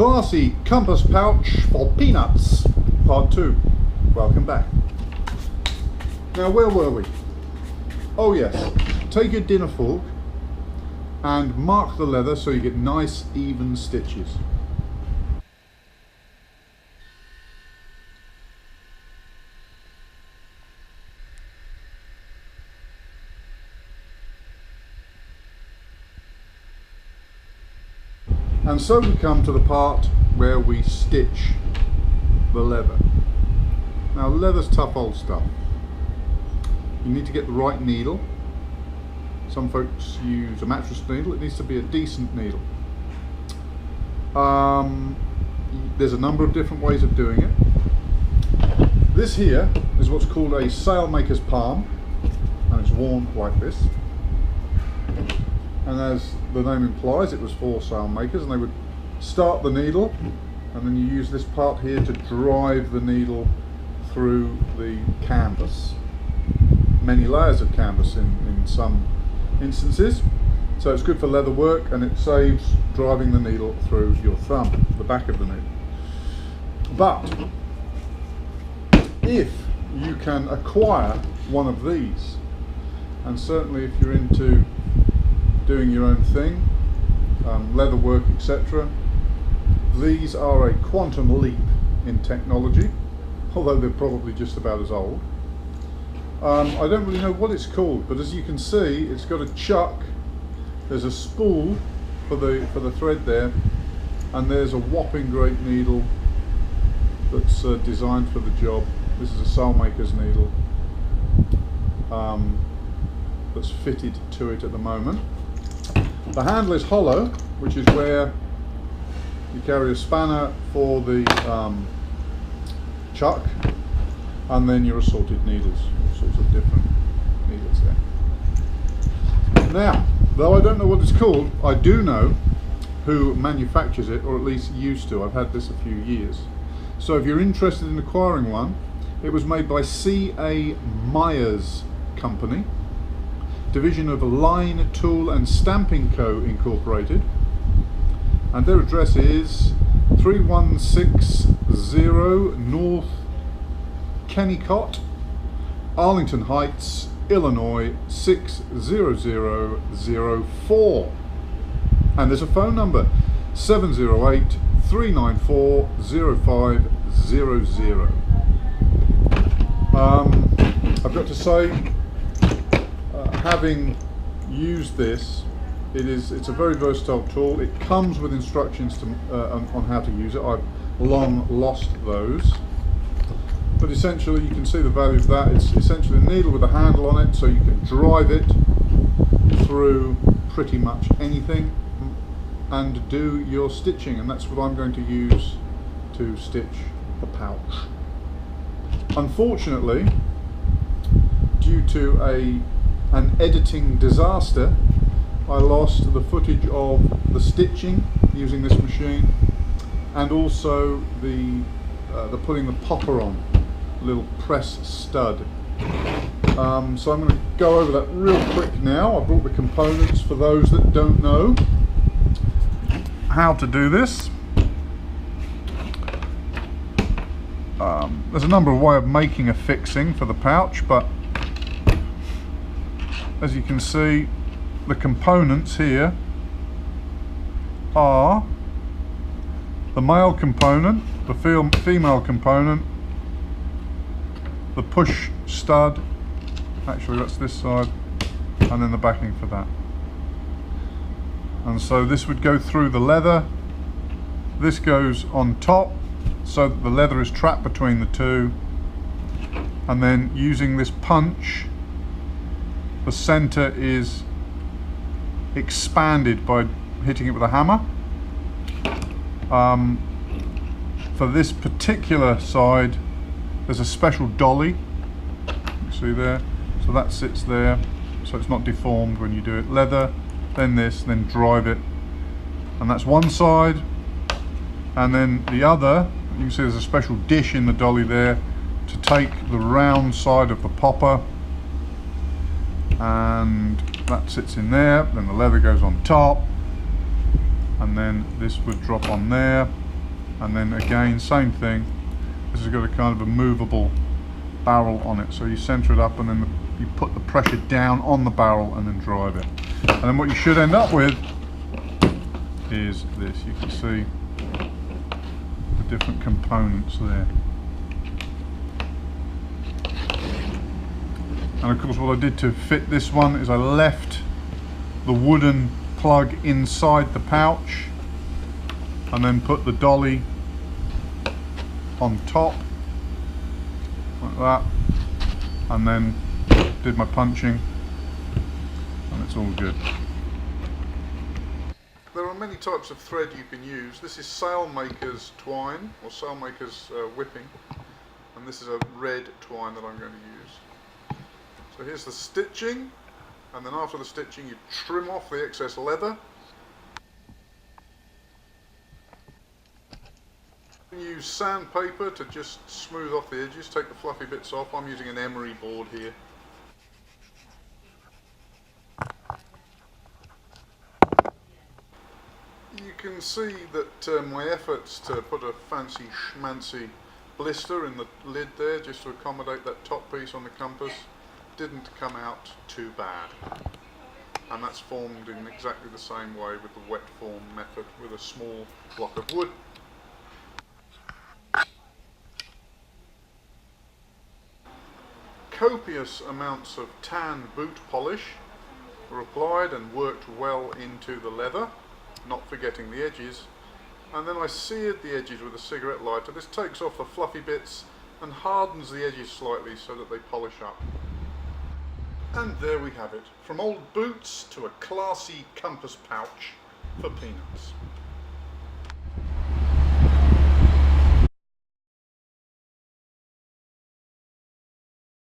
Classy compass pouch for peanuts, part 2. Welcome back. Now, where were we? Oh yes, take your dinner fork and mark the leather so you get nice even stitches. And so we come to the part where we stitch the leather. Now, leather's tough old stuff. You need to get the right needle. Some folks use a mattress needle. It needs to be a decent needle. There's a number of different ways of doing it. This here is what's called a sailmaker's palm, and it's worn like this. And as the name implies, it was for sailmakers, and they would start the needle, and then you use this part here to drive the needle through the canvas. Many layers of canvas in some instances, so it's good for leather work, and it saves driving the needle through your thumb, the back of the needle. But if you can acquire one of these, and certainly if you're into doing your own thing, leather work, etc., these are a quantum leap in technology, although they're probably just about as old. I don't really know what it's called, but as you can see, it's got a chuck, there's a spool for the thread there, and there's a whopping great needle that's designed for the job. This is a sailmaker's needle that's fitted to it at the moment. The handle is hollow, which is where you carry a spanner for the chuck, and then your assorted needles, all sorts of different needles there. Now, though I don't know what it's called, I do know who manufactures it, or at least used to. I've had this a few years. So if you're interested in acquiring one, it was made by C.A. Myers Company, division of Line Tool and Stamping Co. Incorporated, and their address is 3160 North Kennicott, Arlington Heights, Illinois 60004, and there's a phone number 708-394-0500. I've got to say, having used this, it's a very versatile tool. It comes with instructions to, on how to use it. I've long lost those, but essentially you can see the value of that. It's essentially a needle with a handle on it, so you can drive it through pretty much anything and do your stitching, and that's what I'm going to use to stitch the pouch. Unfortunately, due to an editing disaster, I lost the footage of the stitching using this machine, and also the putting the popper on, little press stud. So I'm going to go over that real quick now. I brought the components for those that don't know how to do this. There's a number of ways of making a fixing for the pouch, but as you can see, the components here are the male component, the female component, the push stud, actually that's this side, and then the backing for that. And so this would go through the leather, this goes on top so that the leather is trapped between the two, and then using this punch, the center is expanded by hitting it with a hammer. For this particular side, there's a special dolly, you see there, so that sits there, so it's not deformed when you do it. Leather, then this, then drive it, and that's one side. And then the other, you can see there's a special dish in the dolly there to take the round side of the popper, and that sits in there. Then the leather goes on top, and then this would drop on there, And then again, same thing. This has got a kind of a movable barrel on it, so you center it up and then you put the pressure down on the barrel and then drive it. And then what you should end up with is this. You can see the different components there. And of course what I did to fit this one is I left the wooden plug inside the pouch and then put the dolly on top like that, and then did my punching, and it's all good. There are many types of thread you can use. This is sailmaker's twine, or sailmaker's whipping, and this is a red twine that I'm going to use. So here's the stitching, and then after the stitching you trim off the excess leather. Use sandpaper to just smooth off the edges, take the fluffy bits off. I'm using an emery board here. You can see that my efforts to put a fancy schmancy blister in the lid there just to accommodate that top piece on the compass didn't come out too bad. And that's formed in exactly the same way with the wet form method with a small block of wood. Copious amounts of tan boot polish were applied and worked well into the leather, not forgetting the edges, and then I seared the edges with a cigarette lighter. This takes off the fluffy bits and hardens the edges slightly so that they polish up. And there we have it, from old boots to a classy compass pouch for peanuts.